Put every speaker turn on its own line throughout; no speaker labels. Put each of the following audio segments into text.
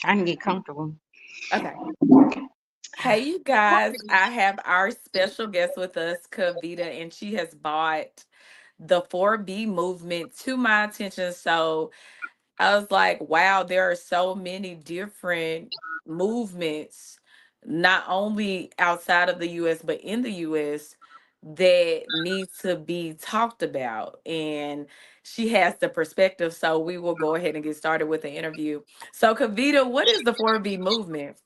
trying to get comfortable.
Okay. Hey, you guys, I have our special guest with us, Kavita, and she has brought the 4B movement to my attention. So I was like, wow, there are so many different movements, not only outside of the US, but in the US that need to be talked about. And she has the perspective. So we will go ahead and get started with the interview. So, Kavita, what is the 4B movement?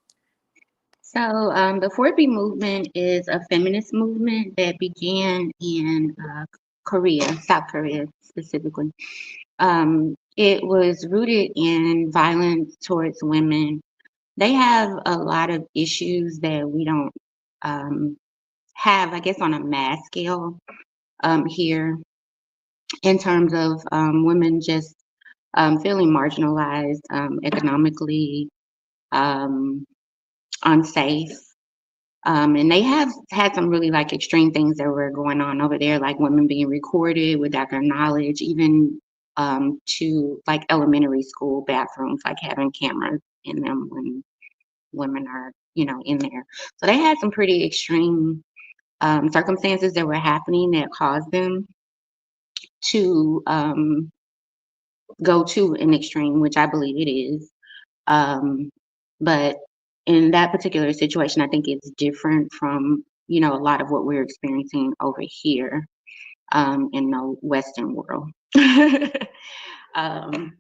So, the 4B movement is a feminist movement that began in Korea, South Korea specifically. It was rooted in violence towards women. They have a lot of issues that we don't um, have, I guess, on a mass scale here in terms of women just feeling marginalized economically, um, unsafe. And they have had some really like extreme things that were going on over there, like women being recorded without their knowledge, even to like elementary school bathrooms, like having cameras in them when women are, in there. So they had some pretty extreme circumstances that were happening that caused them to go to an extreme, which I believe it is. But in that particular situation, I think it's different from, a lot of what we're experiencing over here in the Western world. um,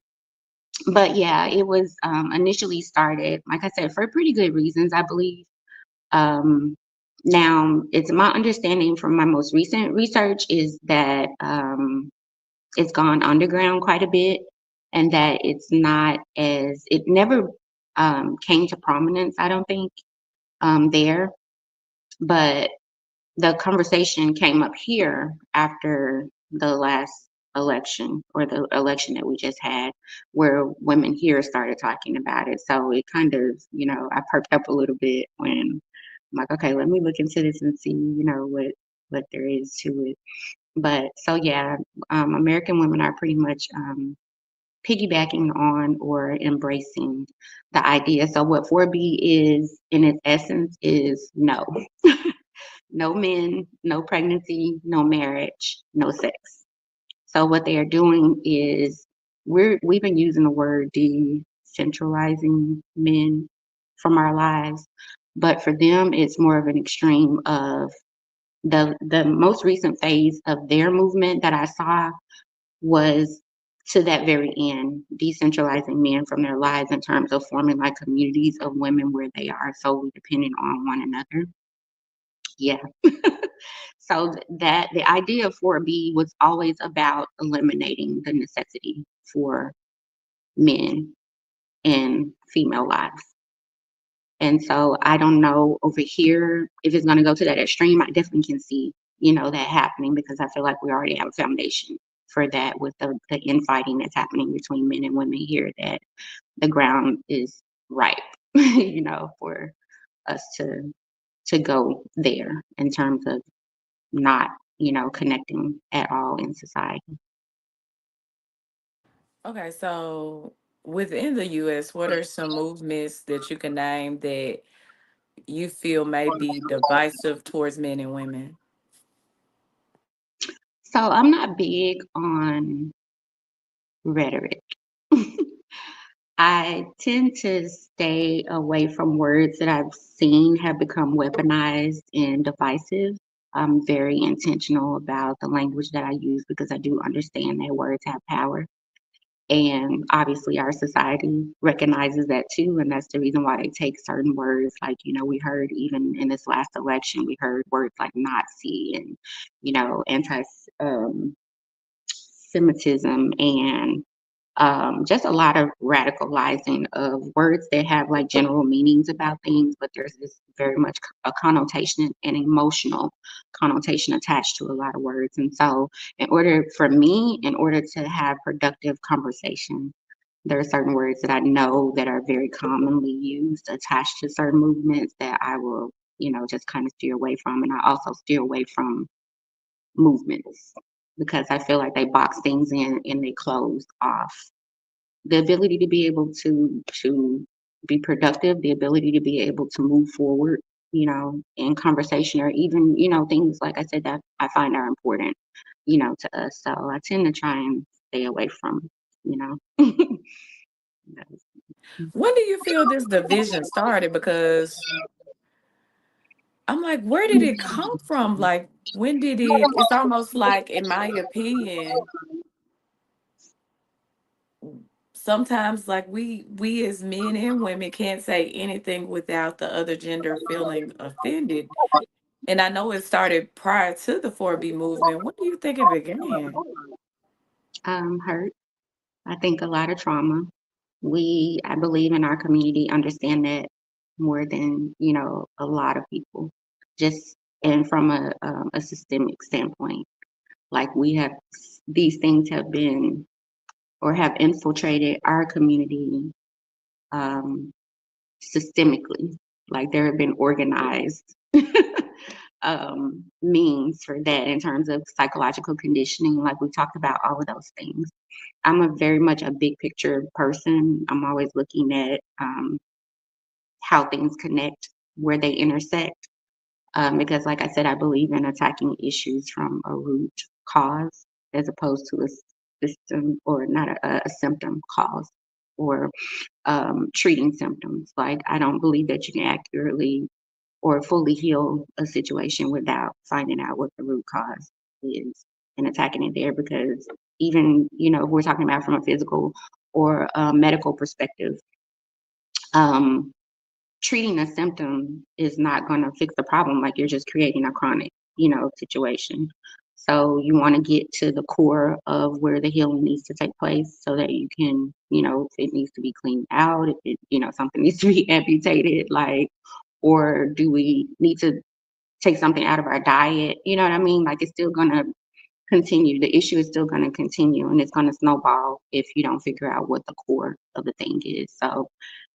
but yeah, it was initially started, like I said, for pretty good reasons, I believe. Um, Now, it's my understanding from my most recent research is that it's gone underground quite a bit, and that it never came to prominence, I don't think, there. But the conversation came up here after the last election, or the election that we just had, where women here started talking about it. So it kind of, I perked up a little bit when I'm like, okay, let me look into this and see, what there is to it. But so yeah, American women are pretty much piggybacking on or embracing the idea. So what 4B is in its essence is no. No men, no pregnancy, no marriage, no sex. So what they are doing is we've been using the word decentralizing men from our lives, but for them it's more of an extreme of the most recent phase of their movement that I saw was to that very end, decentralizing men from their lives in terms of forming like communities of women where they are solely dependent on one another. Yeah. So that the idea of 4B was always about eliminating the necessity for men in female lives. And so I don't know over here if it's going to go to that extreme. I definitely can see, that happening because I feel like we already have a foundation for that with the infighting that's happening between men and women here, that the ground is ripe, for us to go there in terms of not, connecting at all in society.
Okay, so within the US, what are some movements that you can name that you feel may be divisive towards men and women?
So I'm not big on rhetoric. I tend to stay away from words that I've seen have become weaponized and divisive. I'm very intentional about the language that I use because I do understand that words have power. And obviously, our society recognizes that too. And that's the reason why they take certain words. Like, we heard even in this last election, we heard words like Nazi and, anti um, Semitism and just a lot of radicalizing of words that have like general meanings about things, but there's this very much a connotation and emotional connotation attached to a lot of words. And so, in order to have productive conversation, there are certain words that I know that are very commonly used attached to certain movements that I will, just kind of steer away from. And I also steer away from movements because I feel like they box things in and they close off the ability to be able to be productive, the ability to be able to move forward, in conversation, or even, things like I said that I find are important, to us. So I tend to try and stay away from, you know.
When do you feel this division started? Because I'm like, where did it come from? Like, when did it? It's almost like, in my opinion, sometimes like we as men and women can't say anything without the other gender feeling offended. And I know it started prior to the 4B movement. When do you think it began?
Hurt. I think a lot of trauma. I believe in our community, understand that more than, a lot of people. Just, and from a systemic standpoint, like these things have been or have infiltrated our community, um, systemically. Like there have been organized means for that in terms of psychological conditioning, like we talked about all of those things. I'm a very much a big picture person. I'm always looking at how things connect, where they intersect. Because, like I said, I believe in attacking issues from a root cause as opposed to a system, or not a symptom cause, or treating symptoms. Like, I don't believe that you can accurately or fully heal a situation without finding out what the root cause is and attacking it there. Because even, if we're talking about from a physical or a medical perspective, um, treating a symptom is not going to fix the problem. Like you're just creating a chronic, situation. So you want to get to the core of where the healing needs to take place so that you can, if it needs to be cleaned out, if it, something needs to be amputated, like, or do we need to take something out of our diet? You know what I mean? Like it's still going to continue. The issue is still going to continue, and it's going to snowball if you don't figure out what the core of the thing is. So,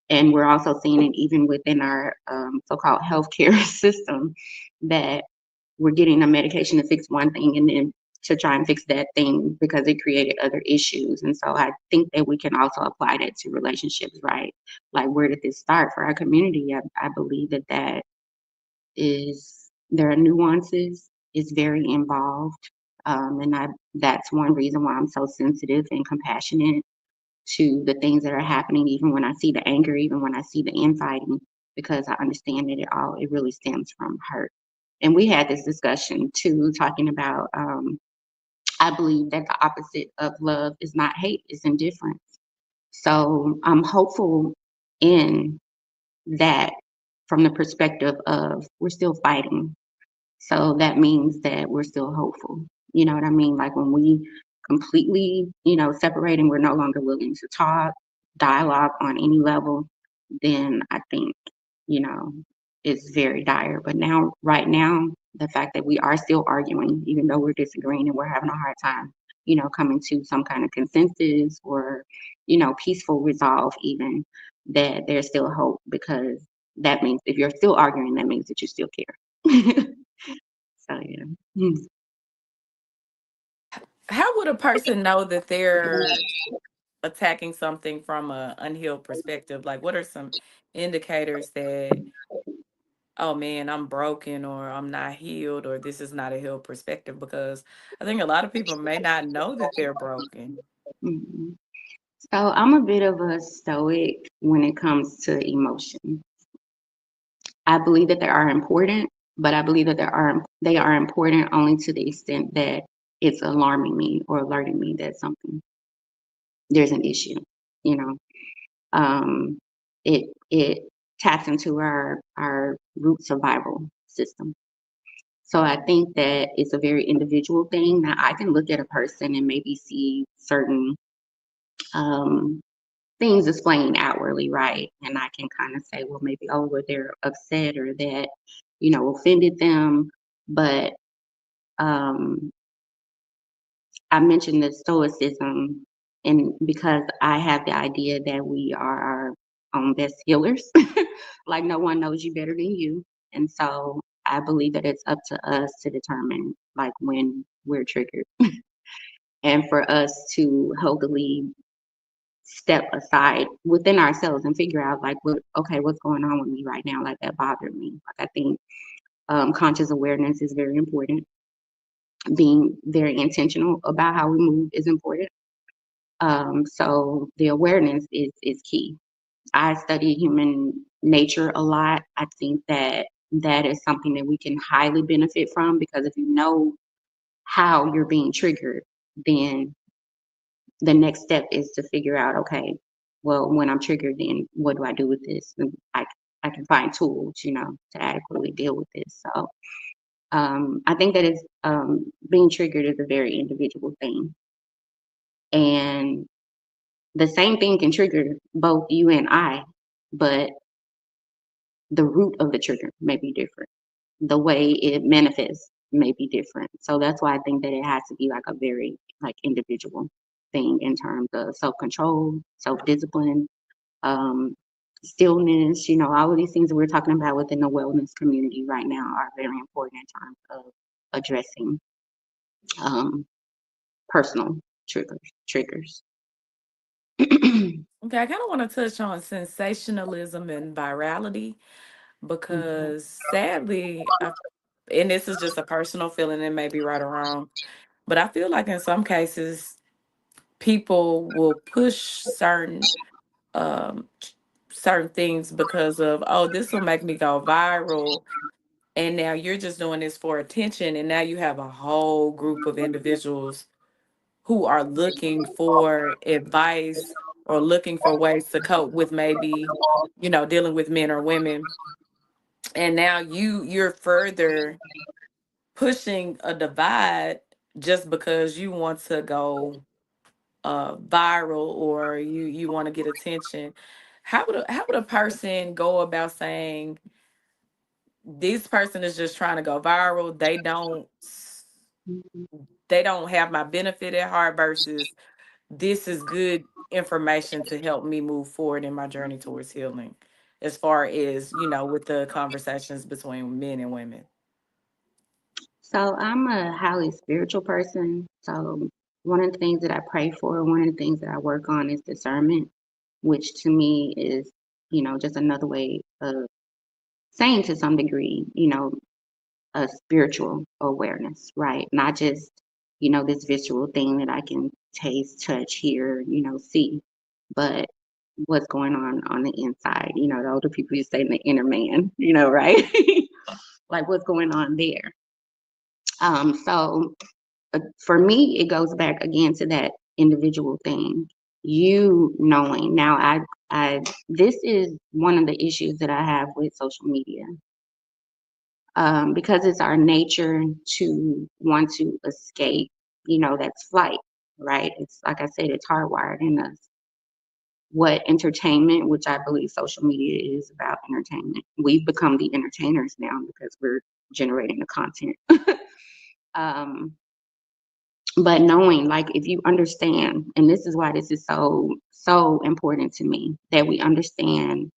and we're also seeing it even within our so-called healthcare system, that we're getting a medication to fix one thing and then to try and fix that thing because it created other issues. And so I think that we can also apply that to relationships, right? Like, where did this start for our community? I believe that there are nuances, it's very involved. That's one reason why I'm so sensitive and compassionate to the things that are happening, even when I see the anger, even when I see the infighting, because I understand that it really stems from hurt. And we had this discussion too, talking about, I believe that the opposite of love is not hate, it's indifference. So I'm hopeful in that, from the perspective of we're still fighting. So that means that we're still hopeful. You know what I mean? Like when we completely, separate and we're no longer willing to talk, dialogue on any level, then I think, you know, it's very dire. But now, right now, the fact that we are still arguing, even though we're disagreeing and we're having a hard time, coming to some kind of consensus or, peaceful resolve, even, that there's still hope, because that means if you're still arguing, that means that you still care. So yeah. Mm.
How would a person know that they're attacking something from a unhealed perspective? Like, what are some indicators that, oh man, I'm broken, or I'm not healed, or this is not a healed perspective? Because I think a lot of people may not know that they're broken.
Mhm. So I'm a bit of a stoic when it comes to emotion. I believe that they are important, but I believe that they are important only to the extent that it's alarming me or alerting me that there's an issue. You know, um, it taps into our root survival system. So I think that it's a very individual thing. Now I can look at a person and maybe see certain um, things displaying outwardly, right? And I can kind of say, well, maybe, oh, well, they're upset or that, offended them. But um, I mentioned the stoicism, and because I have the idea that we are our own best healers, like no one knows you better than you. And so I believe that it's up to us to determine like when we're triggered, and for us to healthily step aside within ourselves and figure out like okay, what's going on with me right now? Like that bothered me. Like I think conscious awareness is very important. Being very intentional about how we move is important. So the awareness is key. I study human nature a lot. I think that that is something that we can highly benefit from because if you know how you're being triggered, then the next step is to figure out, okay, well, when I'm triggered, then what do I do with this? And I can find tools, to adequately deal with this. So I think that it's being triggered is a very individual thing, and the same thing can trigger both you and I, but the root of the trigger may be different. The way it manifests may be different. So that's why I think that it has to be like a very like individual thing in terms of self-control, self-discipline, um, stillness, all of these things that we're talking about within the wellness community right now are very important in terms of addressing um, personal triggers.
Okay, I kind of want to touch on sensationalism and virality
Mhm.
because sadly, and this is just a personal feeling, it may be right or wrong, but I feel like in some cases, people will push um, certain things because of, oh, this will make me go viral. And now you're just doing this for attention. And now you have a whole group of individuals who are looking for advice or looking for ways to cope with maybe, dealing with men or women. And now you're further pushing a divide just because you want to go viral or you want to get attention. How would a person go about saying this person is just trying to go viral? They don't have my benefit at heart versus this is good information to help me move forward in my journey towards healing, as far as with the conversations between men and women.
So I'm a highly spiritual person. So one of the things that I pray for, one of the things that I work on is discernment, which to me is, just another way of saying to some degree, a spiritual awareness, right? Not just, this visual thing that I can taste, touch, hear, see, but what's going on the inside. The older people used to say the inner man, right? Like what's going on there. So for me, it goes back again to that individual thing. You knowing now, this is one of the issues that I have with social media, because it's our nature to want to escape. That's flight, right? It's like I said, it's hardwired in us. What entertainment, which I believe social media is about entertainment. We've become the entertainers now because we're generating the content. um, but knowing like if you understand, and this is why this is so important to me, that we understand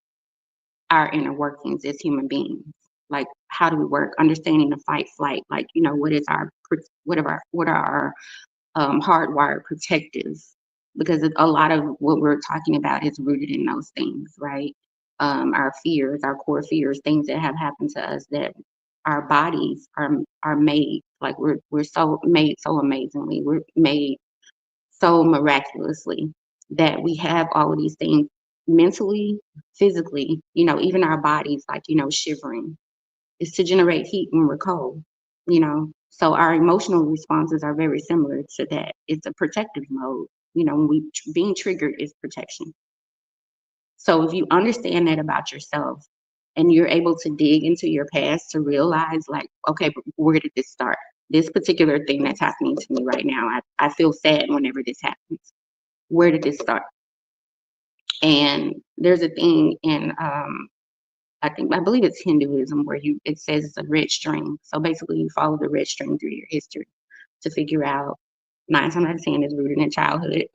our inner workings as human beings. Like how do we work? Understanding the fight flight, like what is our what are our hardwired protectives, because a lot of what we're talking about is rooted in those things, right? Our fears, our core fears, things that have happened to us that our bodies are made like we're so made so amazingly. We're made so miraculously that we have all of these things mentally, physically, even our bodies, like, shivering is to generate heat when we're cold, So our emotional responses are very similar to that. It's a protective mode. When being triggered is protection. So if you understand that about yourself and you're able to dig into your past to realize like, okay, but where did this start? This particular thing that's happening to me right now, I feel sad whenever this happens. Where did this start? And there's a thing in I believe it's Hinduism where it says it's a red string. So basically you follow the red string through your history to figure out 9 times out of 10 is rooted in childhood.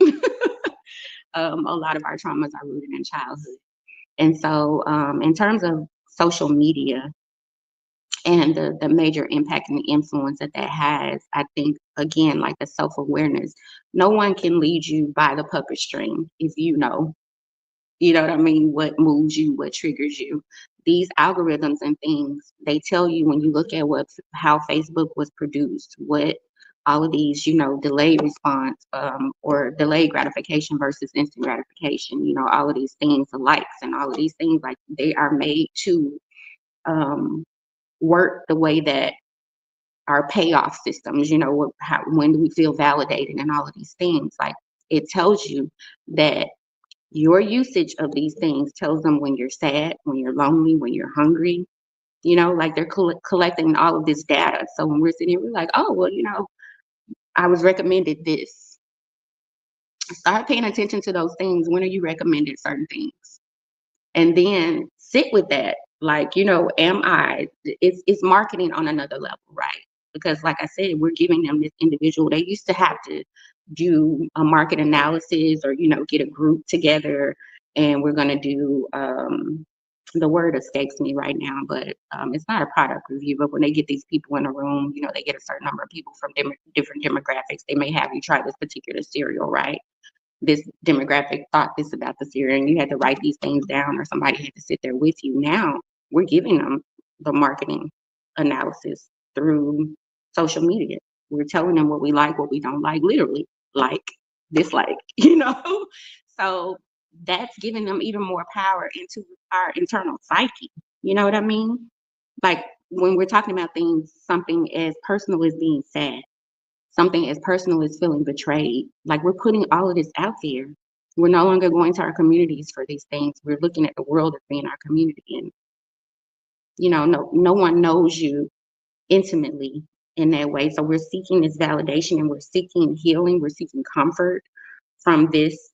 A lot of our traumas are rooted in childhood. And so in terms of social media, and the major impact and the influence that that has. I think, again, like the self-awareness. No one can lead you by the puppet string if you know what I mean, what moves you, what triggers you. These algorithms and things, they tell you when you look at how Facebook was produced, what all of these, delayed response, or delayed gratification versus instant gratification, all of these things, the likes and all of these things, like they are made to um, work the way that our payoff systems, when do we feel validated and all of these things, like it tells you that your usage of these things tells them when you're sad, when you're lonely, when you're hungry, like they're collecting all of this data. So when we're sitting here, we're like, oh, well, I was recommended this. Start paying attention to those things. When are you recommended certain things? And then sit with that. Like, it's marketing on another level, right? Because like I said, we're giving them this individual. They used to have to do a market analysis or, get a group together, and we're going to do, the word escapes me right now, but it's not a product review. But when they get these people in a room, they get a certain number of people from different demographics. They may have you try this particular cereal, right? This demographic thought this about the cereal, and you had to write these things down, or somebody had to sit there with you. Now we're giving them the marketing analysis through social media. We're telling them what we like, what we don't like, literally, like, dislike, So that's giving them even more power into our internal psyche. You know what I mean? Like when we're talking about things, something as personal as being sad, something as personal as feeling betrayed. Like we're putting all of this out there. We're no longer going to our communities for these things. We're looking at the world as being our community. And, no one knows you intimately in that way. So we're seeking this validation, and we're seeking healing. We're seeking comfort from this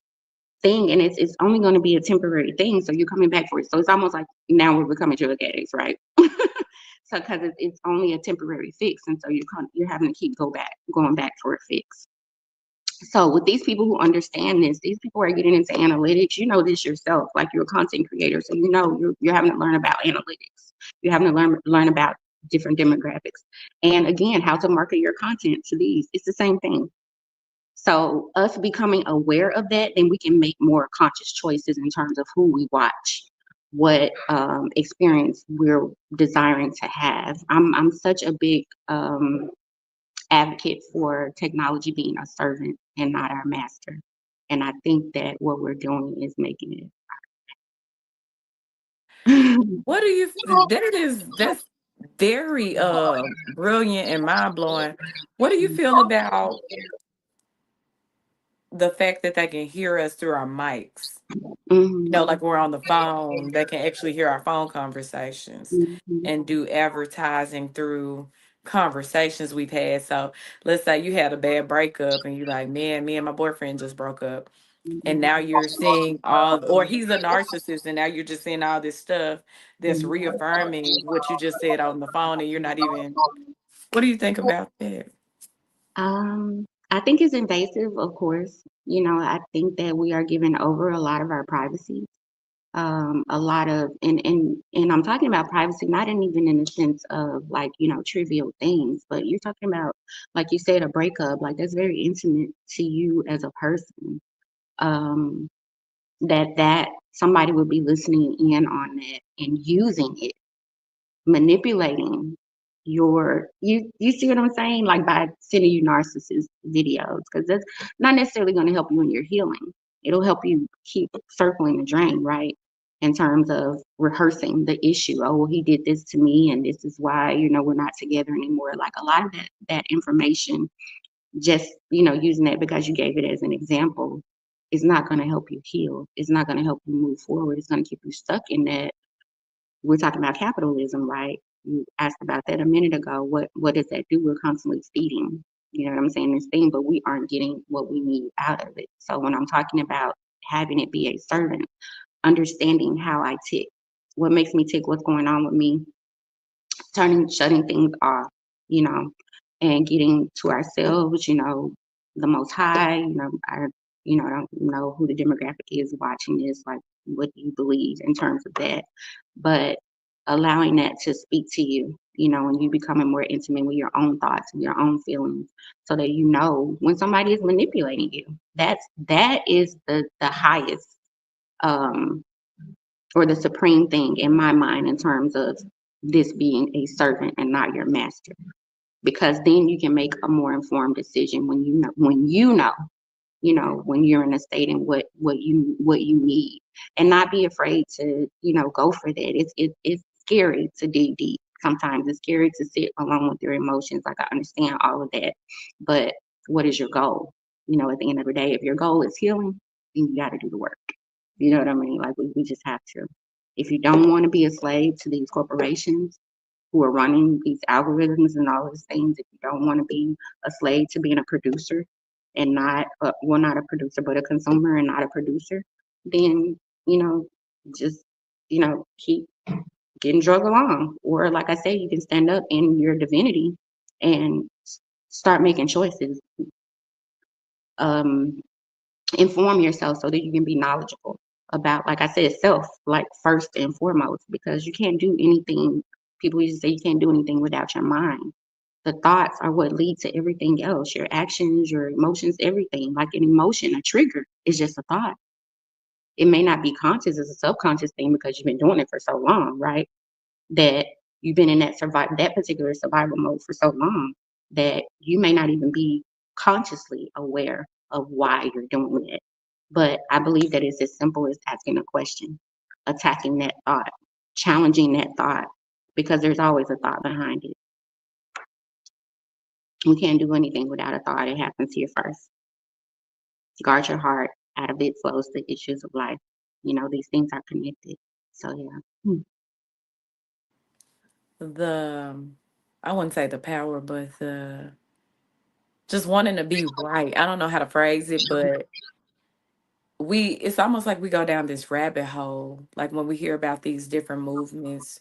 thing. And it's only going to be a temporary thing. So you're coming back for it. So it's almost like now we're becoming drug addicts, right? So because it's only a temporary fix. And so you're having to keep going back for a fix. So with these people who understand this, these people are getting into analytics. You know this yourself, like you're a content creator, so you're having to learn about analytics. You're having to learn about different demographics, and again, how to market your content to these. It's the same thing. So us becoming aware of that, then we can make more conscious choices in terms of who we watch, what experience we're desiring to have. I'm such a big advocate for technology being a servant and not our master. And I think that what we're doing is making it.
What do you that's very brilliant and mind blowing. What do you feel about the fact that they can hear us through our mics?
Mhm,
Like we're on the phone, they can actually hear our phone conversations
mhm,
and do advertising through conversations we've had. So let's say you had a bad breakup and you're like, man, me and my boyfriend just broke up. And
mhm,
now you're seeing all, or he's a narcissist, and now you're just seeing all this stuff that's
mhm.
reaffirming what you just said on the phone, and you're not even. What do you think about that?
I think it's invasive, of course. I think that we are giving over a lot of our privacy. A lot of, and I'm talking about privacy, not even in the sense of like, trivial things, but you're talking about, like you said, a breakup, like that's very intimate to you as a person. Um, that somebody would be listening in on that and using it, manipulating you see what I'm saying? Like by sending you narcissist videos, because that's not necessarily going to help you in your healing. It'll help you keep circling the drain, right? In terms of rehearsing the issue. Oh, well, he did this to me, and this is why, we're not together anymore. Like a lot of that information, just, using that because you gave it as an example, is not going to help you heal. It's not going to help you move forward. It's going to keep you stuck in that. We're talking about capitalism, right? You asked about that a minute ago. What does that do? We're constantly feeding, you know what I'm saying, this thing, but we aren't getting what we need out of it. So when I'm talking about having it be a servant, understanding how I tick, what makes me tick, what's going on with me, shutting things off, you know, and getting to ourselves, the most high, I don't know who the demographic is watching this, like what do you believe in terms of that. But allowing that to speak to you, and you becoming more intimate with your own thoughts and your own feelings so that you know when somebody is manipulating you. That is the highest um or the supreme thing in my mind in terms of this being a servant and not your master. Because then you can make a more informed decision when you're in a state and what you need, and not be afraid to go for that. It's scary to dig deep. Sometimes it's scary to sit alone with your emotions. Like, I understand all of that, but what is your goal? At the end of the day, if your goal is healing, then you got to do the work. You know what I mean? Like, we just have to. If you don't want to be a slave to these corporations who are running these algorithms and all of these things, if you don't want to be a slave to being a producer and not a producer, but a consumer and not a producer, then, just, keep getting drug along. Or, like I said, you can stand up in your divinity and start making choices. Um, Inform yourself so that you can be knowledgeable about, like I said, self, like first and foremost, because you can't do anything. People used to say you can't do anything without your mind. The thoughts are what lead to everything else, your actions, your emotions, everything. Like an emotion, a trigger is just a thought. It may not be conscious, it's a subconscious thing because you've been doing it for so long, right? That you've been in that particular survival mode for so long that you may not even be consciously aware of why you're doing it. But I believe that it's as simple as asking a question, attacking that thought, challenging that thought, because there's always a thought behind it. You can't do anything without a thought. It happens here first. Guard your heart. Out of it flows the issues of life. These things are connected. So, yeah.
The I wouldn't say the power, but the just wanting to be right. I don't know how to phrase it, but it's almost like we go down this rabbit hole. Like when we hear about these different movements,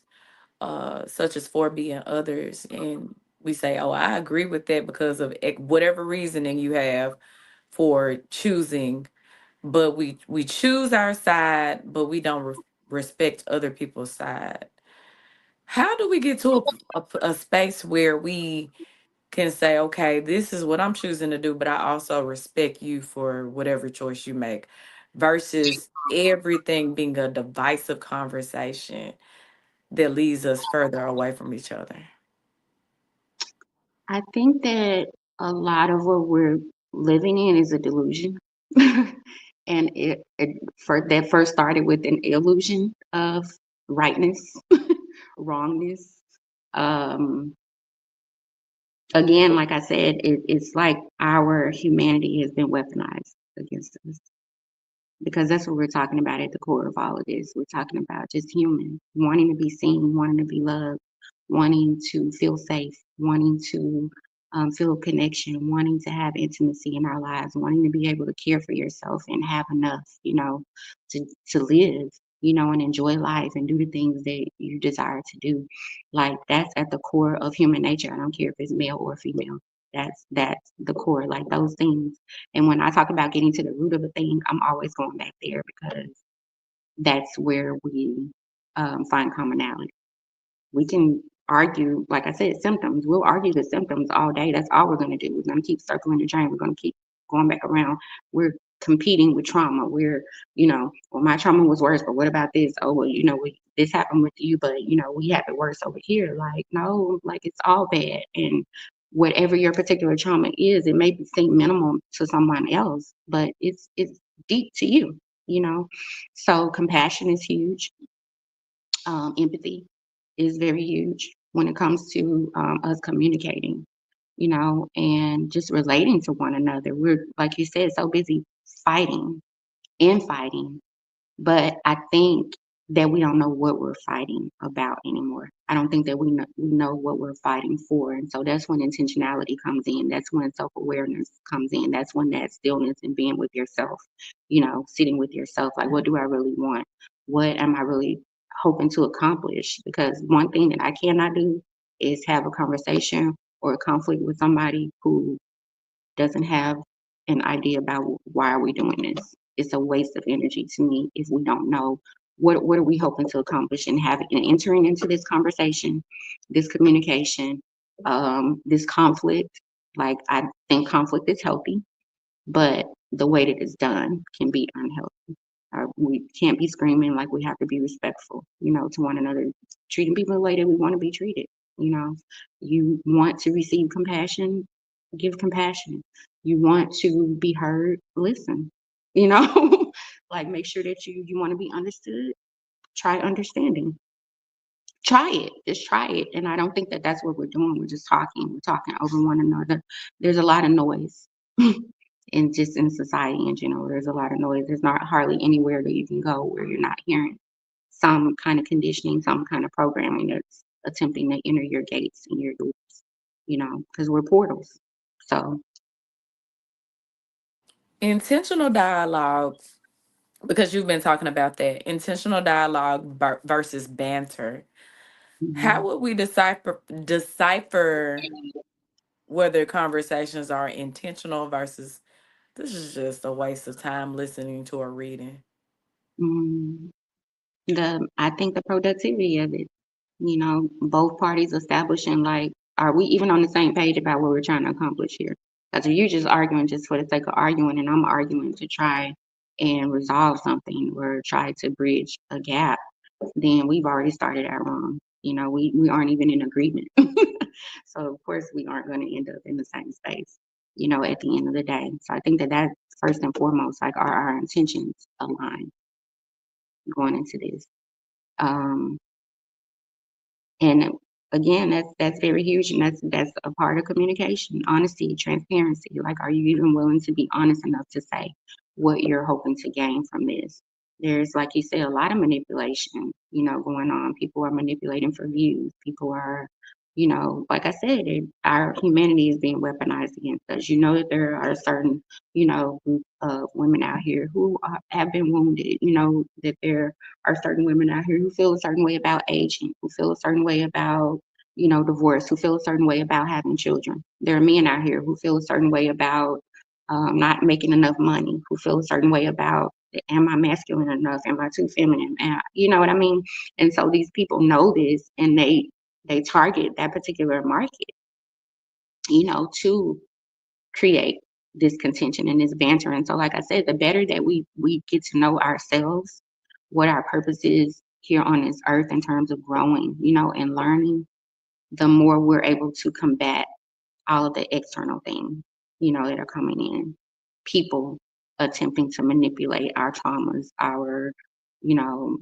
such as 4B and others, and we say, "Oh, I agree with that because of whatever reasoning you have for choosing." But we choose our side, but we don't respect other people's side. How do we get to a space where we can say, okay, this is what I'm choosing to do, but I also respect you for whatever choice you make, versus everything being a divisive conversation that leads us further away from each other?
I think that a lot of what we're living in is a delusion. And that first started with an illusion of rightness, wrongness. Um, Again, like I said, it's like our humanity has been weaponized against us, because that's what we're talking about at the core of all of this. We're talking about just human wanting to be seen, wanting to be loved, wanting to feel safe, wanting to feel connection, wanting to have intimacy in our lives, wanting to be able to care for yourself and have enough, to live, and enjoy life and do the things that you desire to do. Like, that's at the core of human nature. I don't care if it's male or female. That's the core, like those things. And when I talk about getting to the root of a thing, I'm always going back there because that's where we find commonality. We can argue, like I said, symptoms. We'll argue the symptoms all day. That's all we're going to do. We're going to keep circling the drain. We're going to keep going back around. We're competing with trauma. Well, my trauma was worse, but what about this? Oh, well, this happened with you, but we have it worse over here. Like, no, like, it's all bad. And whatever your particular trauma is, it may seem minimal to someone else, but it's deep to you. You know, so compassion is huge. Empathy is very huge when it comes to us communicating, and just relating to one another. We're, like you said, so busy fighting and fighting, but I think that we don't know what we're fighting about anymore. I don't think that we know what we're fighting for. And so that's when intentionality comes in. That's when self awareness comes in. That's when that stillness and being with yourself, sitting with yourself. Like, what do I really want? What am I really hoping to accomplish? Because one thing that I cannot do is have a conversation or a conflict with somebody who doesn't have an idea about why are we doing this. It's a waste of energy to me if we don't know what are we hoping to accomplish and having and entering into this conversation, this communication, this conflict. Like I think conflict is healthy, but the way that it's done can be unhealthy. We can't be screaming, like we have to be respectful, to one another, treating people the way that we want to be treated. You know, you want to receive compassion, give compassion. You want to be heard, listen. You know, like make sure that you want to be understood. Try understanding. Try it. Just try it. And I don't think that that's what we're doing. We're just talking. We're talking over one another. There's a lot of noise. And just in society in general, there's a lot of noise. There's not hardly anywhere that you can go where you're not hearing some kind of conditioning, some kind of programming that's attempting to enter your gates and your doors, because we're portals. So,
Intentional dialogue, because you've been talking about that, intentional dialogue versus banter. How
mhm.
would we decipher whether conversations are intentional versus this is just a waste of time listening to or reading?
Mm, I think the productivity of it, both parties establishing, like, are we even on the same page about what we're trying to accomplish here? Because if you're just arguing just for the sake of arguing, and I'm arguing to try and resolve something or try to bridge a gap, then we've already started out wrong. We aren't even in agreement. So of course we aren't going to end up in the same space, at the end of the day. So I think that that's first and foremost, like, are our intentions aligned going into this? Um, and again, that's very huge, and that's a part of communication, honesty, transparency. Like, are you even willing to be honest enough to say what you're hoping to gain from this? There's, like you said, a lot of manipulation, going on. People are manipulating for views. People are, like I said, our humanity is being weaponized against us. You know that there are certain, group of women out here who have been wounded. You know that there are certain women out here who feel a certain way about aging, who feel a certain way about, divorce, who feel a certain way about having children. There are men out here who feel a certain way about not making enough money, who feel a certain way about, am I masculine enough? Am I too feminine? You know what I mean? And so these people know this, and they target that particular market, to create this contention and this banter. And so, like I said, the better that we get to know ourselves, what our purpose is here on this earth in terms of growing, and learning, the more we're able to combat all of the external things, that are coming in. People attempting to manipulate our traumas, our, you know,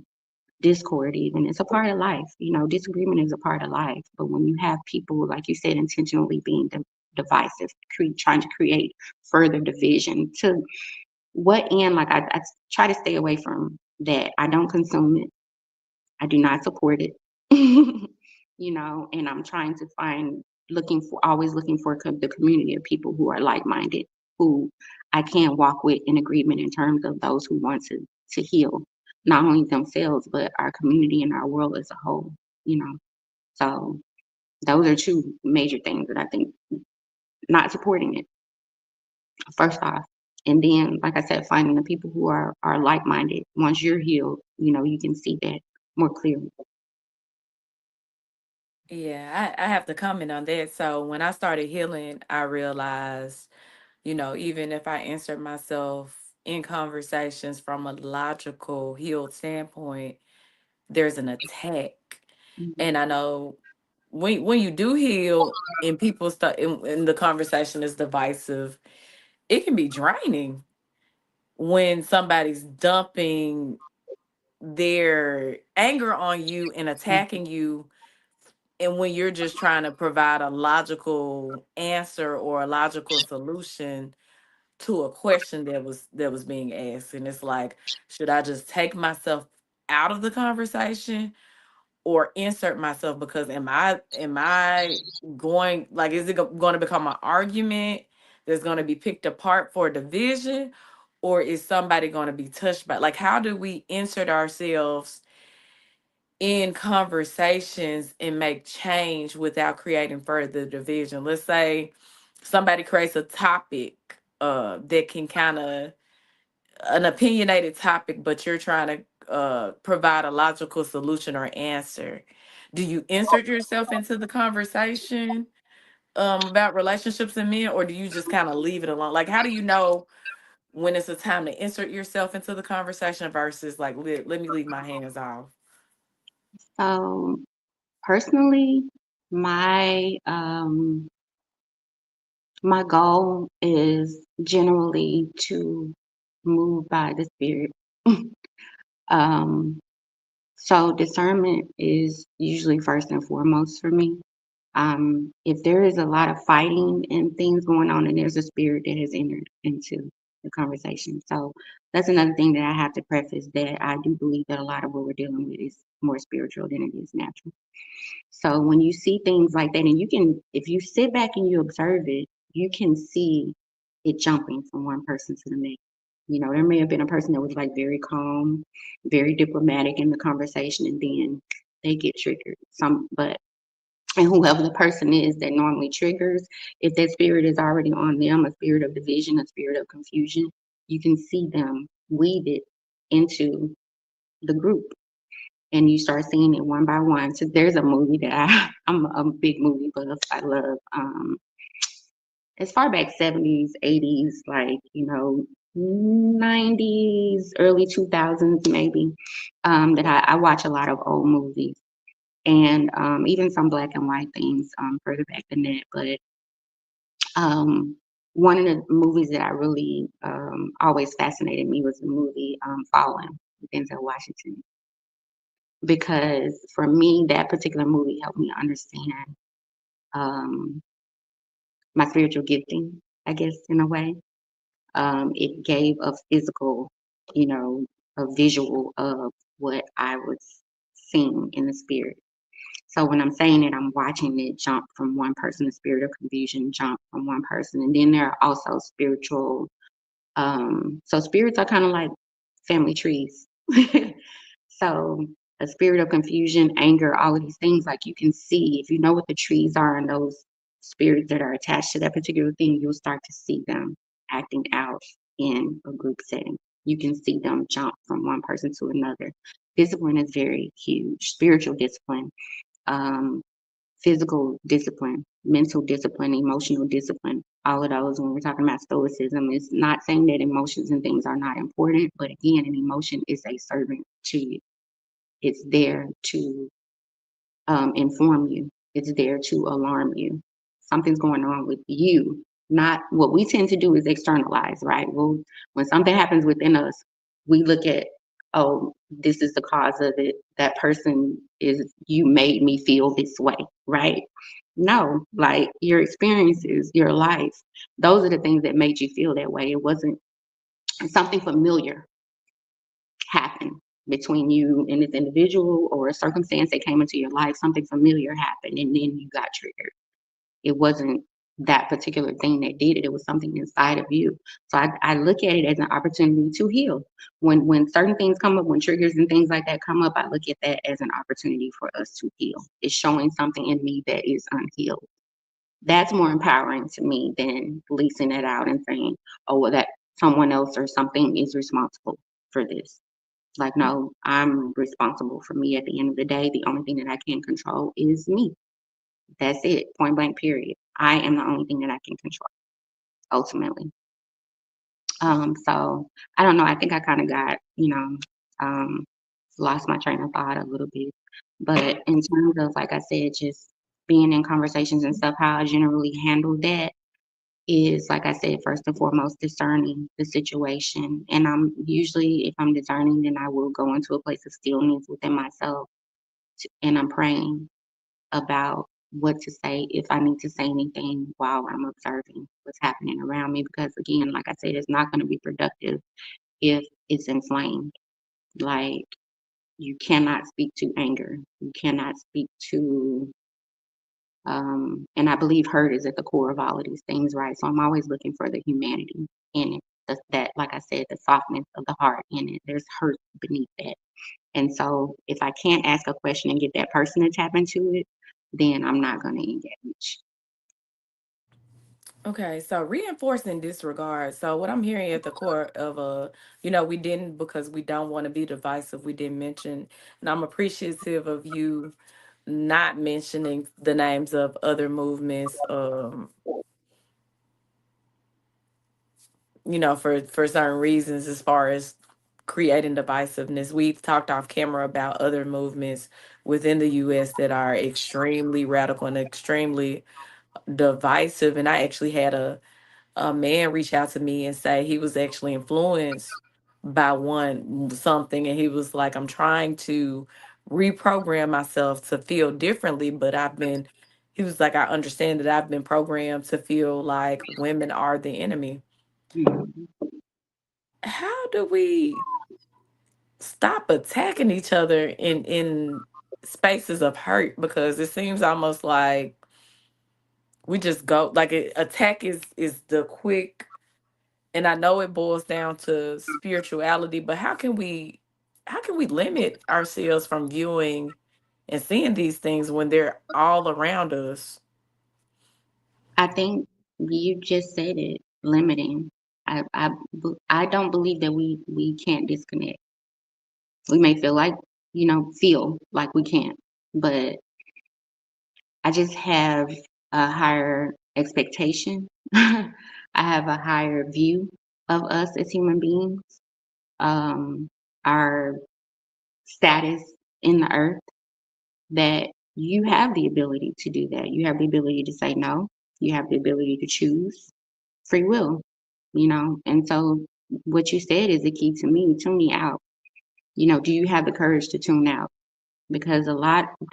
discord even. It's a part of life. Disagreement is a part of life. But when you have people, like you said, intentionally being divisive, trying to create further division, to what end? Like, I try to stay away from that. I don't consume it. I do not support it. And I'm trying to always looking for the community of people who are like-minded, who I can walk with in agreement in terms of those who want to heal, not only themselves, but our community and our world as a whole, you know. So those are two major things that I think, not supporting it, first off. And then, like I said, finding the people who are like-minded. Once you're healed, you can see that more clearly.
Yeah, I have to comment on that. So when I started healing, I realized, even if I answered myself in conversations from a logical, healed standpoint, there's an attack.
Mhm.
And I know when you do heal and people start and the conversation is divisive, it can be draining when somebody's dumping their anger on you and attacking you, and when you're just trying to provide a logical answer or a logical solution to a question that was being asked. And it's like, should I just take myself out of the conversation or insert myself? Because am I going, like, is it going to become an argument that's going to be picked apart for division, or is somebody going to be touched by, like, how do we insert ourselves in conversations and make change without creating further division? Let's say somebody creates a topic that can kind of, an opinionated topic, but you're trying to provide a logical solution or answer. Do you insert yourself into the conversation about relationships and men, or do you just kind of leave it alone? Like, how do you know when it's a time to insert yourself into the conversation versus like let me leave my hands off?
So personally, my my goal is generally to move by the spirit. um, so discernment is usually first and foremost for me. If there is a lot of fighting and things going on, and there's a spirit that has entered into the conversation. So that's another thing that I have to preface, that I do believe that a lot of what we're dealing with is more spiritual than it is natural. So when you see things like that, and you can, if you sit back and you observe it, you can see it jumping from one person to the next. You know, there may have been a person that was like very calm, very diplomatic in the conversation, and then they get triggered. And whoever the person is that normally triggers, if that spirit is already on them, a spirit of division, a spirit of confusion, you can see them weave it into the group, and you start seeing it one by one. So there's a movie that I'm a big movie buff. I love as far back 70s, 80s, like, 90s, early 2000s maybe. That I watch a lot of old movies, and even some black and white things further back than that. But um, one of the movies that I really always fascinated me was the movie Fallen with Denzel Washington, because for me, that particular movie helped me understand um, my spiritual gifting, I guess, in a way. It gave a physical, you know, a visual of what I was seeing in the spirit. So when I'm saying it, I'm watching it jump from one person, the spirit of confusion jump from one person. And then there are also spiritual, so spirits are kind of like family trees. So a spirit of confusion, anger, all of these things, like you can see, if you know what the trees are and those spirits that are attached to that particular thing, you'll start to see them acting out in a group setting. You can see them jump from one person to another. Discipline is very huge. Spiritual discipline, um, physical discipline, mental discipline, emotional discipline, all of those. When we're talking about stoicism, it's not saying that emotions and things are not important, but again, an emotion is a servant to you. It's there to inform you. It's there to alarm you. Something's going on with you. Not what we tend to do is externalize, right? Well, when something happens within us, we look at, oh, this is the cause of it. That person is, you made me feel this way, right? No, like your experiences, your life, those are the things that made you feel that way. It wasn't something familiar happen between you and this individual, or a circumstance that came into your life, something familiar happened, and then you got triggered. It wasn't that particular thing that did it. It was something inside of you. So I look at it as an opportunity to heal. When certain things come up, when triggers and things like that come up, I look at that as an opportunity for us to heal. It's showing something in me that is unhealed. That's more empowering to me than leasing it out and saying, oh, well, that someone else or something is responsible for this. Like, no, I'm responsible for me at the end of the day. The only thing that I can control is me. That's it, point blank, period. I am the only thing that I can control, ultimately. So I don't know. I think I kind of got, um, lost my train of thought a little bit. But in terms of, like I said, just being in conversations and stuff, how I generally handle that is, like I said, first and foremost, discerning the situation. And I'm usually, if I'm discerning, then I will go into a place of stillness within myself, and I'm praying about what to say, if I need to say anything while I'm observing what's happening around me. Because again, like I said, it's not going to be productive if it's inflamed. Like, you cannot speak to anger. You cannot speak to and I believe hurt is at the core of all of these things, right? So I'm always looking for the humanity in it. That, like I said, the softness of the heart in it. There's hurt beneath that. And so if I can't ask a question and get that person to tap into it, then I'm not going to engage.
Okay, so reinforcing disregard. So what I'm hearing at the core of we didn't because we don't want to be divisive. We didn't mention, and I'm appreciative of you not mentioning the names of other movements. For certain reasons, as far as creating divisiveness. We've talked off camera about other movements within the U.S. that are extremely radical and extremely divisive. And I actually had a man reach out to me and say he was actually influenced by one something, and he was like, I'm trying to reprogram myself to feel differently, but he was like, I understand that I've been programmed to feel like women are the enemy.
Mhm.
How do we stop attacking each other in spaces of hurt? Because it seems almost like we just go like attack is the quick. And I know it boils down to spirituality, but how can we limit ourselves from viewing and seeing these things when they're all around us?
I think you just said it, limiting. I don't believe that we can't disconnect. We may feel like we can't, but I just have a higher expectation. I have a higher view of us as human beings, um, our status in the earth, that you have the ability to do that. You have the ability to say no. You have the ability to choose free will, And so what you said is the key to me, tuning out. Do you have the courage to tune out? Because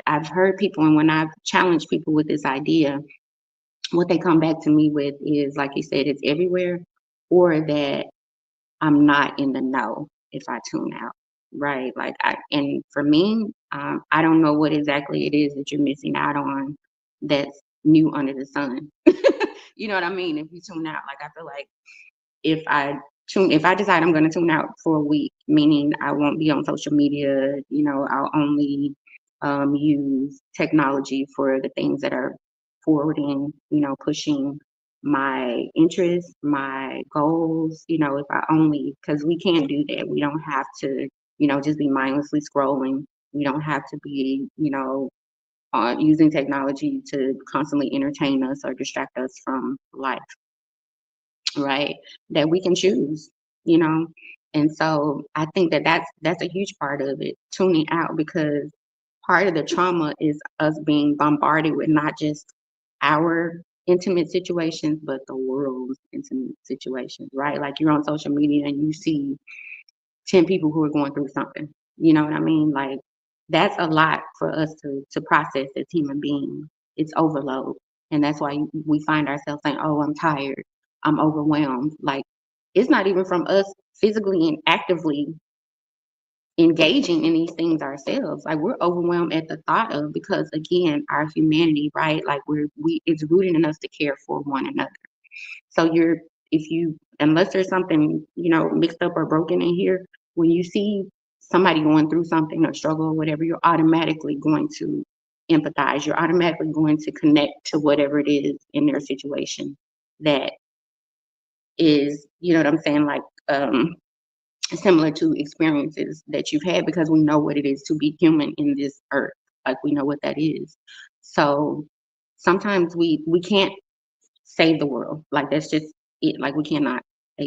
I've heard people, and when I've challenged people with this idea, what they come back to me with is, like you said, it's everywhere, or that I'm not in the know if I tune out, right? And for me, I don't know what exactly it is that you're missing out on that's new under the sun. You know what I mean? If you tune out, like I feel like if I decide I'm going to tune out for a week, meaning I won't be on social media, I'll only use technology for the things that are forwarding, pushing my interests, my goals, if I only, because we can't do that. We don't have to, just be mindlessly scrolling. We don't have to be, using technology to constantly entertain us or distract us from life, right? That we can choose, you know. And so I think that that's a huge part of it, tuning out, because part of the trauma is us being bombarded with not just our intimate situations, but the world's intimate situations, right? Like you're on social media and you see 10 people who are going through something. You know what I mean? Like that's a lot for us to process as human beings. It's overload. And that's why we find ourselves saying, "Oh, I'm tired. I'm overwhelmed." Like it's not even from us physically and actively engaging in these things ourselves. Like we're overwhelmed at the thought of, because again, our humanity, right? Like we it's rooted in us to care for one another. So if you, unless there's something, mixed up or broken in here, when you see somebody going through something or struggle or whatever, you're automatically going to empathize. You're automatically going to connect to whatever it is in their situation that is, you know what I'm saying, like similar to experiences that you've had, because we know what it is to be human in this earth. Like we know what that is. So sometimes we can't save the world. Like that's just it. Like we cannot.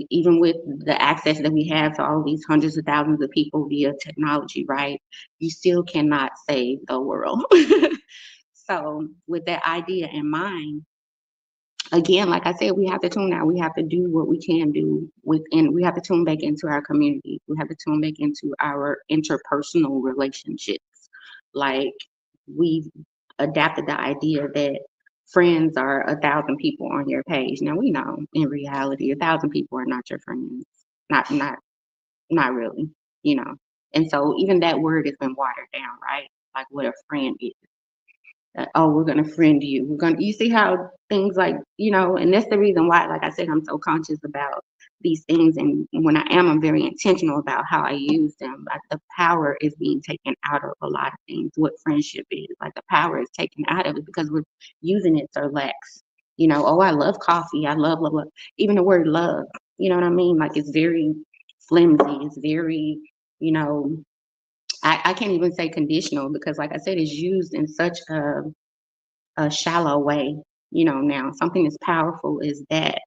Even with the access that we have to all these hundreds of thousands of people via technology, right? You still cannot save the world. So with that idea in mind, again, like I said, we have to tune out. We have to do what we can do within. We have to tune back into our community. We have to tune back into our interpersonal relationships. Like we've adapted the idea that friends are 1,000 people on your page. Now we know in reality, 1,000 people are not your friends. Not really. You know. And so even that word has been watered down, right? Like what a friend is. Oh, we're going to friend you. You see how things like, and that's the reason why, like I said, I'm so conscious about these things. And when I am, I'm very intentional about how I use them. Like the power is being taken out of a lot of things. What friendship is, like the power is taken out of it because we're using it so lax. Oh, I love coffee. I love, love, love. Even the word love, you know what I mean? Like it's very flimsy. It's very, you know, I can't even say conditional because, like I said, it's used in such a shallow way. Now something as powerful as that,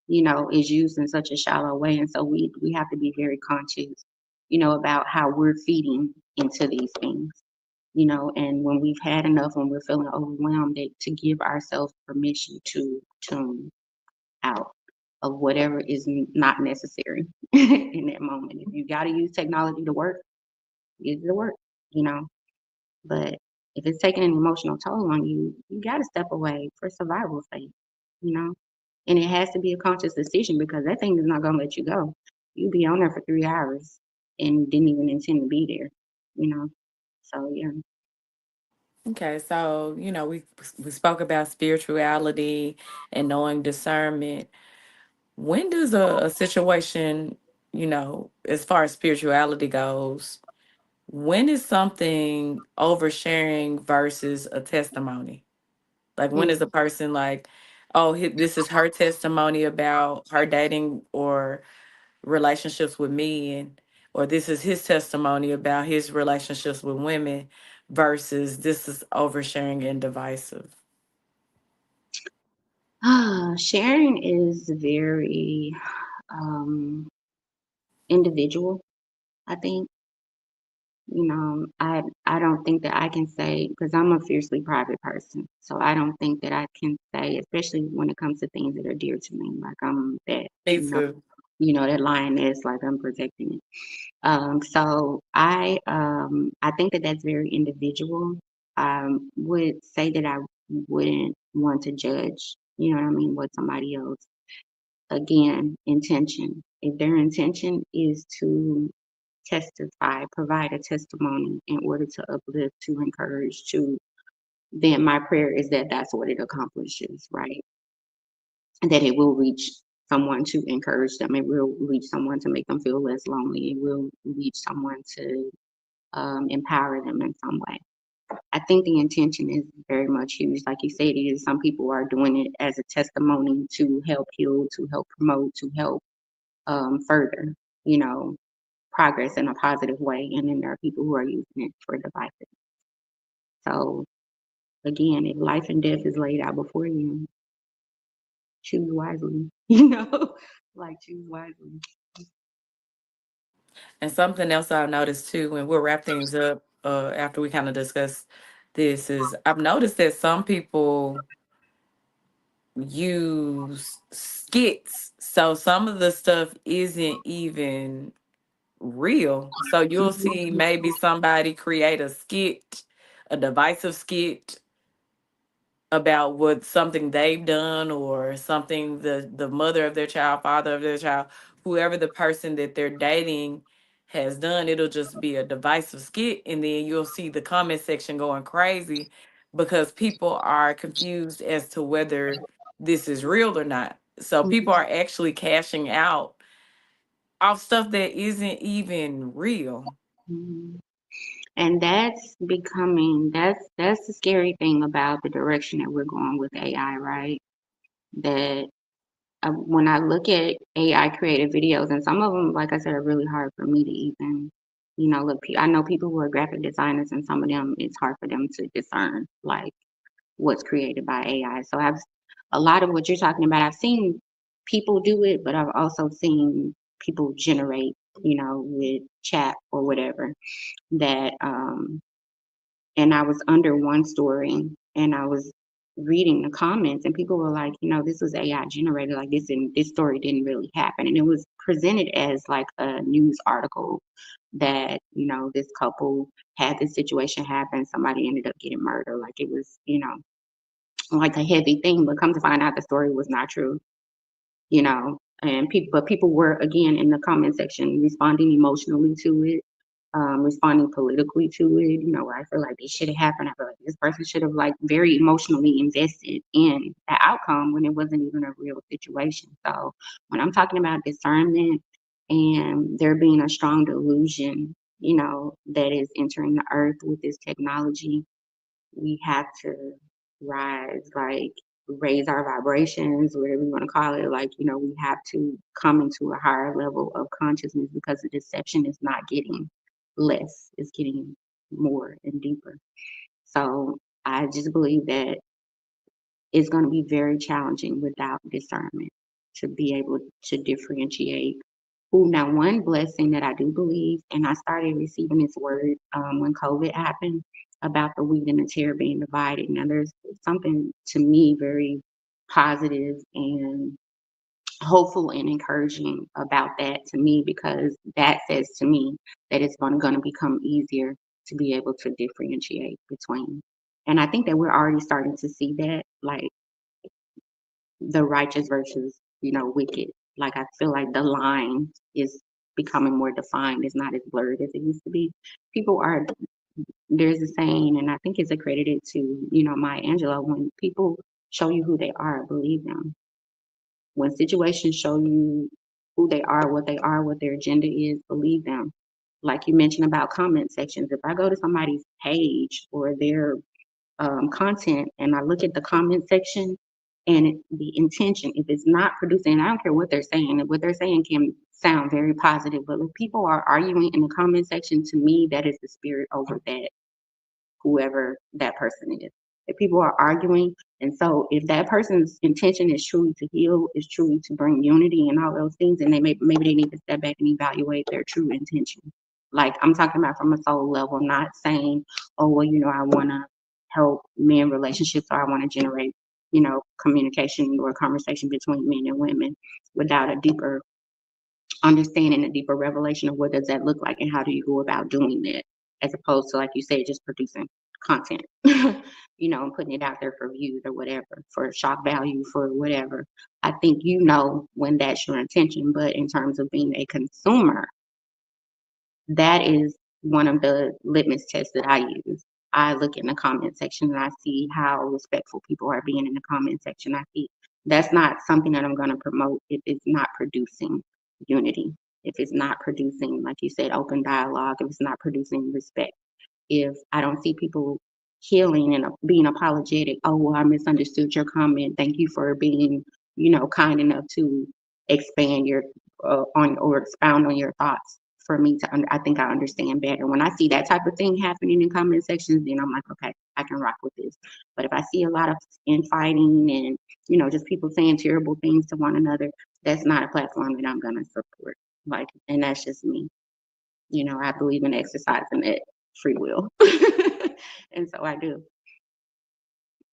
is used in such a shallow way, and so we have to be very conscious, about how we're feeding into these things. And when we've had enough, when we're feeling overwhelmed, to give ourselves permission to tune out of whatever is not necessary in that moment. If you got to use technology to work, use it to work, you know. But if it's taking an emotional toll on you, you got to step away for survival's sake, you know. And it has to be a conscious decision because that thing is not going to let you go. You be on there for 3 hours and didn't even intend to be there, you know. So yeah.
Okay, so we spoke about spirituality and knowing discernment. When does a situation, as far as spirituality goes, when is something oversharing versus a testimony? Like when is
Hmm.
a person like, oh, this is her testimony about her dating or relationships with men, or this is his testimony about his relationships with women, versus this is oversharing and divisive.
Sharing is very um, individual, I think. I don't think that I can say because I'm a fiercely private person. So I don't think that I can say, especially when it comes to things that are dear to me, like I'm that,
Me
you know,
too.
that lioness, like I'm protecting it. So I think that that's very individual. Would say that I wouldn't want to judge, you know what I mean, what somebody else. Again, intention. If their intention is to testify, provide a testimony in order to uplift, to encourage, then my prayer is that that's what it accomplishes, right? And that it will reach someone to encourage them. It will reach someone to make them feel less lonely. It will reach someone to empower them in some way. I think the intention is very much huge. Like you said, it is some people are doing it as a testimony to help heal, to help promote, to help further, you know, progress in a positive way. And then there are people who are using it for divisive. So again, if life and death is laid out before you, choose wisely. Like choose wisely.
And something else I've noticed too, and we'll wrap things up after we kind of discuss this, is I've noticed that some people use skits. So some of the stuff isn't even real. So you'll see
Mhm.
maybe somebody create a skit, a divisive skit about what something they've done or something the mother of their child, father of their child, whoever the person that they're dating has done. It'll just be a divisive skit, and then you'll see the comment section going crazy because people are confused as to whether this is real or not. So people are actually cashing out off stuff that isn't even real.
Mhm. And that's the scary thing about the direction that we're going with AI, right? That when I look at AI created videos, and some of them, like I said, are really hard for me to even, look. I know people who are graphic designers, and some of them it's hard for them to discern like what's created by AI. So I've a lot of what you're talking about. I've seen people do it, but I've also seen people generate, with chat or whatever that and I was under one story and I was reading the comments and people were like, this was AI generated, like this story didn't really happen. And it was presented as like a news article that, this couple had this situation happen, somebody ended up getting murdered. Like it was, like a heavy thing, but come to find out the story was not true, and people were again in the comment section responding emotionally to it, responding politically to it, where I feel like this should have happened. I feel like this person should have like very emotionally invested in the outcome when it wasn't even a real situation. So when I'm talking about discernment and there being a strong delusion, that is entering the earth with this technology, we have to rise. Like raise our vibrations, whatever you want to call it. Like, we have to come into a higher level of consciousness because the deception is not getting less, it's getting more and deeper. So I just believe that it's going to be very challenging without discernment to be able to differentiate who. Now, one blessing that I do believe, and I started receiving this word when COVID happened about the wheat and the tear being divided. Now, there's something to me very positive and hopeful and encouraging about that to me, because that says to me that it's going to become easier to be able to differentiate between. And I think that we're already starting to see that, like the righteous versus, wicked. Like I feel like the line is becoming more defined. It's not as blurred as it used to be. People are There's a saying, and I think it's accredited to, Maya Angelou: when people show you who they are, believe them. When situations show you who they are, what their agenda is, believe them. Like you mentioned about comment sections. If I go to somebody's page or their content and I look at the comment section and the intention, if it's not producing, and I don't care what they're saying can sound very positive, but if people are arguing in the comment section, to me, that is the spirit over that, whoever that person is. If people are arguing, and so if that person's intention is truly to heal, is truly to bring unity and all those things, and maybe they need to step back and evaluate their true intention. Like I'm talking about from a soul level, not saying, oh well, I want to help men relationships, or I want to generate, communication or conversation between men and women without a deeper understanding, a deeper revelation of what does that look like and how do you go about doing that, as opposed to, like you said, just producing content, and putting it out there for views or whatever, for shock value, for whatever. I think when that's your intention, but in terms of being a consumer, that is one of the litmus tests that I use. I look in the comment section and I see how respectful people are being in the comment section. I see that's not something that I'm going to promote if it's not producing unity, if it's not producing, like you said, open dialogue, if it's not producing respect, if I don't see people healing and being apologetic. Oh, well, I misunderstood your comment. Thank you for being, kind enough to expand your on or expound on your thoughts for me to. I think I understand better when I see that type of thing happening in comment sections. Then I'm like, okay, I can rock with this. But if I see a lot of infighting and just people saying terrible things to one another, that's not a platform that I'm gonna support. Like, and that's just me. I believe in exercising that free will. And so I do.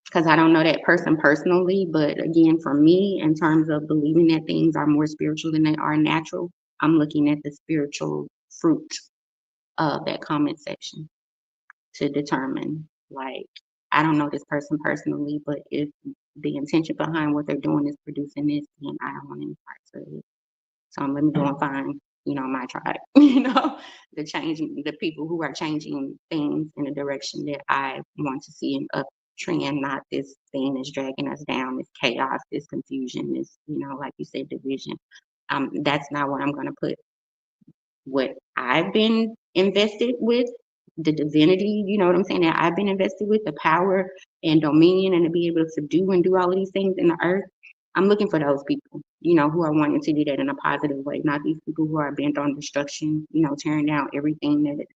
Because I don't know that person personally, but again, for me, in terms of believing that things are more spiritual than they are natural, I'm looking at the spiritual fruit of that comment section to determine, like, I don't know this person personally, but if the intention behind what they're doing is producing this, then I don't want any parts of it. So let me go and find, my tribe, the changing, the people who are changing things in the direction that I want to see an uptrend, not this thing that's dragging us down, this chaos, this confusion, this, like you said, division. That's not what I'm going to put what I've been invested with, the divinity, you know what I'm saying, that I've been invested with, the power and dominion, and to be able to subdue and do all of these things in the earth. I'm looking for those people, who are wanting to do that in a positive way, not these people who are bent on destruction, tearing down everything that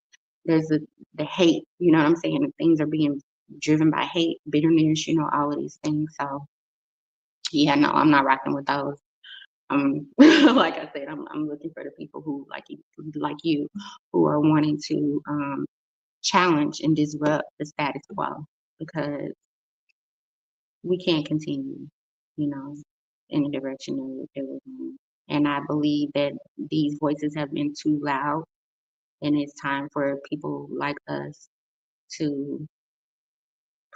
there's the hate, you know what I'm saying? And things are being driven by hate, bitterness, all of these things. So yeah, no, I'm not rocking with those. Like I said, I'm looking for the people who like you, who are wanting to challenge and disrupt the status quo, because we can't continue, you know, in the direction that we're going. And I believe that these voices have been too loud, and it's time for people like us to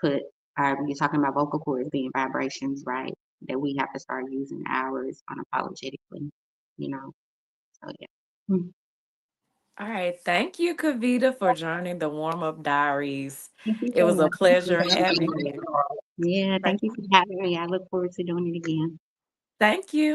put you're talking about vocal cords being vibrations, right? That we have to start using ours unapologetically, you know. So yeah. Mm.
All right. Thank you, Kavita, for joining the warm up diaries.
Thank you
It
so
was a
much.
pleasure having you.
Yeah, thank you for having me. I look forward to doing it again.
Thank you.